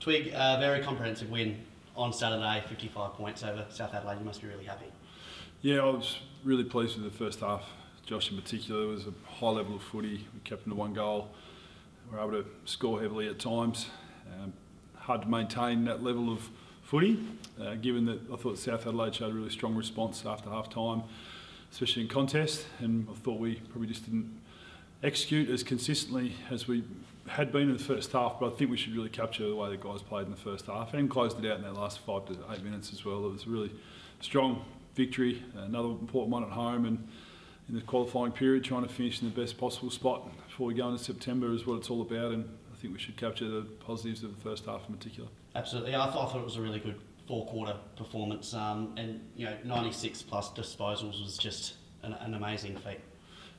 Twig, a very comprehensive win on Saturday, 55 points over South Adelaide. You must be really happy. Yeah, I was really pleased with the first half. Josh in particular, there was a high level of footy. We kept them to one goal. We were able to score heavily at times. Hard to maintain that level of footy, given that I thought South Adelaide showed a really strong response after half time, especially in contest, and I thought we probably just didn't execute as consistently as we had been in the first half, but I think we should really capture the way the guys played in the first half and closed it out in that last 5 to 8 minutes as well. It was a really strong victory, another important one at home, and in the qualifying period trying to finish in the best possible spot before we go into September is what it's all about, and I think we should capture the positives of the first half in particular. Absolutely, I thought it was a really good four-quarter performance, and 96 plus disposals was just an amazing feat.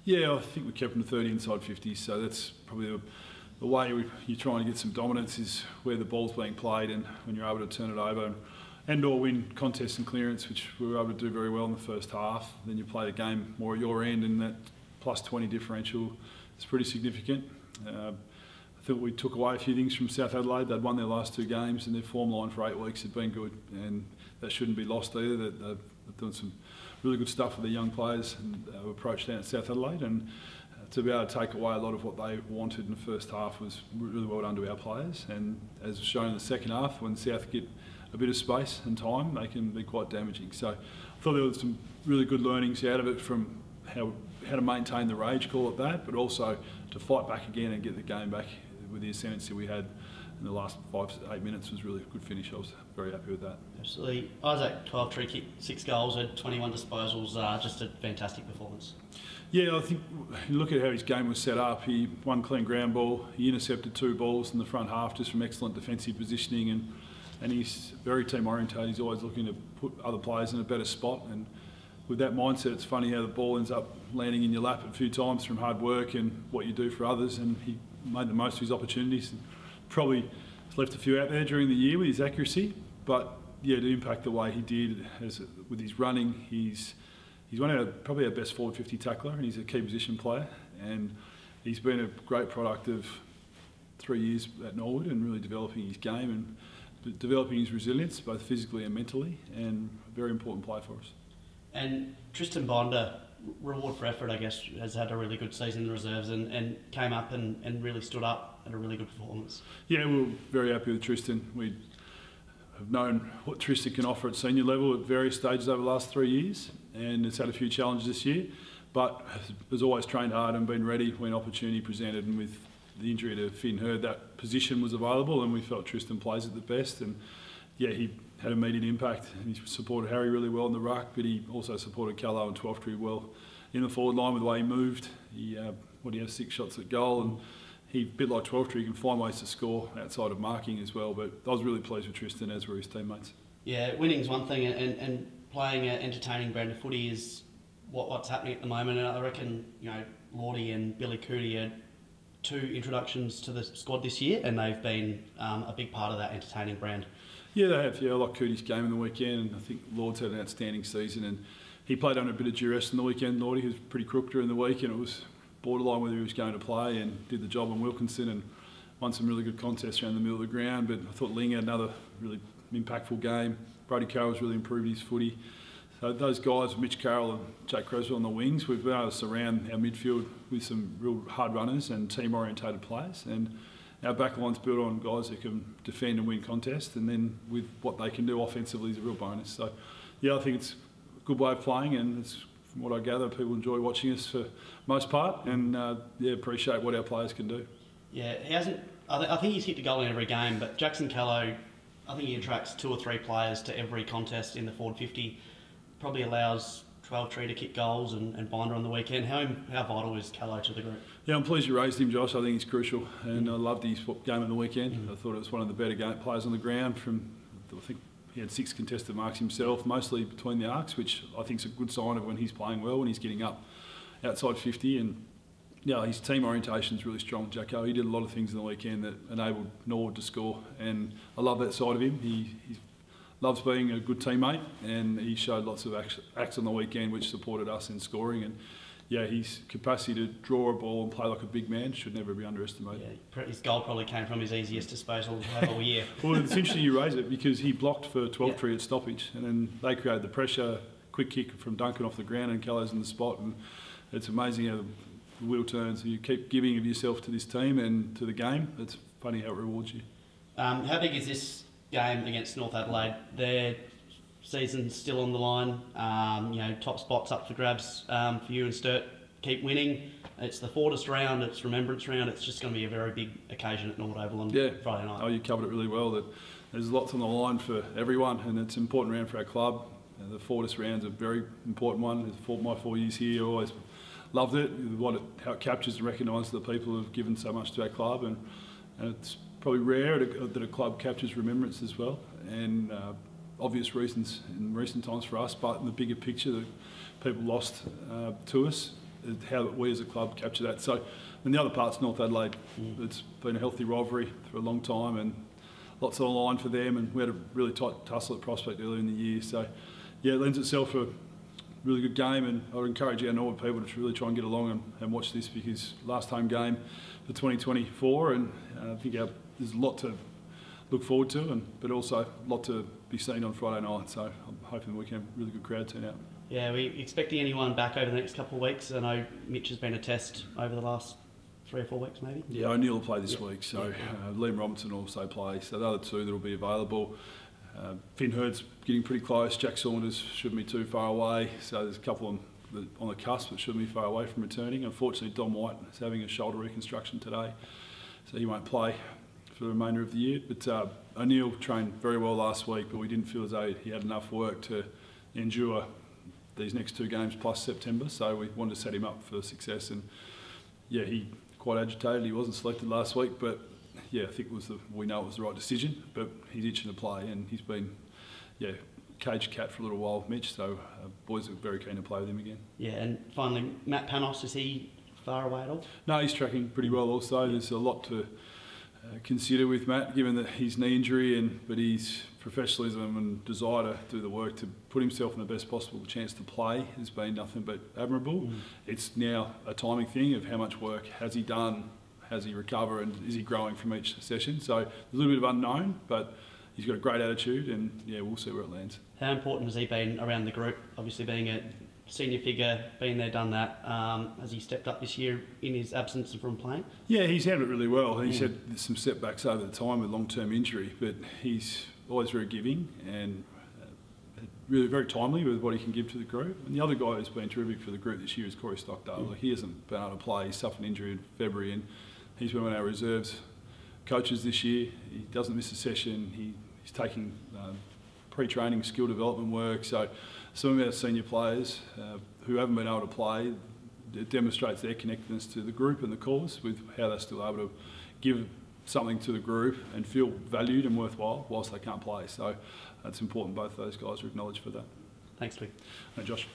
Yeah, I think we kept them to 30 inside 50, so that's probably the way you're trying to get some dominance is where the ball's being played and when you're able to turn it over and or win contests and clearance, which we were able to do very well in the first half. Then you play the game more at your end, and that plus 20 differential is pretty significant. I think we took away a few things from South Adelaide. They'd won their last 2 games and their form line for 8 weeks had been good, and that shouldn't be lost either. They've done some really good stuff with the young players and approach down at South Adelaide, and to be able to take away a lot of what they wanted in the first half was really well done to our players. And as shown in the second half, when South get a bit of space and time, they can be quite damaging. So I thought there was some really good learnings out of it from how to maintain the rage, call it that, but also to fight back again and get the game back with the ascendancy we had in the last 5 to 8 minutes. Was really a good finish. I was very happy with that. Absolutely. Isaac, 12 tree kick, 6 goals, had 21 disposals, just a fantastic performance. Yeah, I think you look at how his game was set up. He won clean ground ball, he intercepted 2 balls in the front half just from excellent defensive positioning, and he's very team orientated. He's always looking to put other players in a better spot, and with that mindset, it's funny how the ball ends up landing in your lap a few times from hard work and what you do for others, and he made the most of his opportunities. And probably left a few out there during the year with his accuracy, but yeah, to impact the way he did with his running, he's probably our best forward 50 tackler, and he's a key position player, and he's been a great product of 3 years at Norwood and really developing his game and developing his resilience both physically and mentally, and a very important player for us. And Tristan Bonder, reward for effort, I guess, has had a really good season in the reserves and came up and really stood up at a really good performance. Yeah, we were very happy with Tristan. We have known what Tristan can offer at senior level at various stages over the last 3 years, and it's had a few challenges this year, but has always trained hard and been ready when opportunity presented, and with the injury to Finn Hurd, that position was available and we felt Tristan plays it the best, and yeah, he had immediate impact. He supported Harry really well in the ruck, but he also supported Callow and Twelftree well in the forward line with the way he moved. He had 6 shots at goal, and he, a bit like Twelftree, can find ways to score outside of marking as well. But I was really pleased with Tristan, as were his teammates. Yeah, winning's one thing, and playing an entertaining brand of footy is what's happening at the moment. And I reckon Lordy and Billy Cootie had 2 introductions to the squad this year, and they've been a big part of that entertaining brand. Yeah, they have. Yeah, I like Cootie's game in the weekend, and I think Lord's had an outstanding season, and he played under a bit of duress in the weekend. Lordy was pretty crook during the week, and it was borderline whether he was going to play, and did the job on Wilkinson and won some really good contests around the middle of the ground. But I thought Ling had another really impactful game. Brody Carroll's really improved his footy. So those guys, Mitch Carroll and Jake Creswell on the wings, we've been able to surround our midfield with some real hard runners and team-orientated players. And our back line's built on guys who can defend and win contests, and then with what they can do offensively is a real bonus. So yeah, I think it's a good way of playing, and it's, from what I gather, people enjoy watching us for most part, and yeah, appreciate what our players can do. Yeah, he hasn't. I think he's hit the goal in every game, but Jackson Callow, I think he attracts 2 or 3 players to every contest in the forward 50. Probably allows Twelftree to kick goals and Binder on the weekend. How vital is Callow to the group? Yeah, I'm pleased you raised him, Josh. I think he's crucial, and I loved his game on the weekend. I thought it was one of the better players on the ground. I think he had 6 contested marks himself, mostly between the arcs, which I think is a good sign of when he's playing well, when he's getting up outside 50. And yeah, his team orientation is really strong, Jacko. He did a lot of things in the weekend that enabled Norwood to score, and I love that side of him. He loves being a good teammate, and he showed lots of acts on the weekend which supported us in scoring. And yeah, his capacity to draw a ball and play like a big man should never be underestimated. Yeah, his goal probably came from his easiest disposal to have all year. Well, it's interesting you raise it because he blocked for 12 tree at stoppage, and then they created the pressure, quick kick from Duncan off the ground, and Kello's in the spot. And it's amazing how the wheel turns. You keep giving of yourself to this team and to the game. It's funny how it rewards you. How big is this game against North Adelaide? Their season's still on the line. Top spots up for grabs for you and Sturt. Keep winning. It's the Fortis round. It's Remembrance round. It's just going to be a very big occasion at Norwood Oval on Friday night. Oh, you covered it really well. That there's lots on the line for everyone, and it's an important round for our club. The Fortis round's a very important one. My 4 years here, I always loved it. How it captures and recognises the people who have given so much to our club, and it's probably rare that a club captures remembrance as well. And obvious reasons in recent times for us, but in the bigger picture that people lost to us, how we as a club capture that. So, and the other part's North Adelaide. It's been a healthy rivalry for a long time, and lots on the line for them. And we had a really tight tussle at Prospect earlier in the year. So, yeah, it lends itself for a really good game. And I would encourage our Norwood people to really try and get along and watch this, because last home game for 2024, and I think there's a lot to look forward to, but also a lot to be seen on Friday night. So I'm hoping we can have a really good crowd turn out. Yeah, we expecting anyone back over the next couple of weeks? I know Mitch has been a test over the last 3 or 4 weeks, maybe. Yeah, O'Neill will play this week, so Liam Robinson will also play. So the other two that will be available. Finn Hurd's getting pretty close. Jack Saunders shouldn't be too far away. So there's a couple on the cusp that shouldn't be far away from returning. Unfortunately, Dom White is having a shoulder reconstruction today, so he won't play for the remainder of the year. But O'Neill trained very well last week, but we didn't feel as though he had enough work to endure these next 2 games plus September, so we wanted to set him up for success. And yeah, he quite agitated. He wasn't selected last week, but yeah, I think we know it was the right decision. But he's itching to play, and he's been caged cat for a little while, Mitch. So boys are very keen to play with him again. Yeah, and finally, Matt Panos, is he far away at all? No, he's tracking pretty well. Also, there's a lot to consider with Matt, given that his knee injury, but his professionalism and desire to do the work to put himself in the best possible chance to play has been nothing but admirable. It's now a timing thing of how much work has he done, has he recovered, and is he growing from each session. So there's a little bit of unknown, but he's got a great attitude, and yeah, we'll see where it lands. How important has he been around the group? Obviously being a senior figure, been there, done that. Has he stepped up this year in his absence from playing? Yeah, he's handled it really well. He's had some setbacks over the time with long-term injury, but he's always very giving and really very timely with what he can give to the group. And the other guy who's been terrific for the group this year is Corey Stockdale. Like, he hasn't been able to play. He suffered an injury in February, and he's been one of our reserves coaches this year. He doesn't miss a session. He's taking pre-training skill development work. So some of our senior players who haven't been able to play, it demonstrates their connectedness to the group and the cause, with how they're still able to give something to the group and feel valued and worthwhile whilst they can't play. So it's important both those guys are acknowledged for that. Thanks, Twig. Hey, Josh.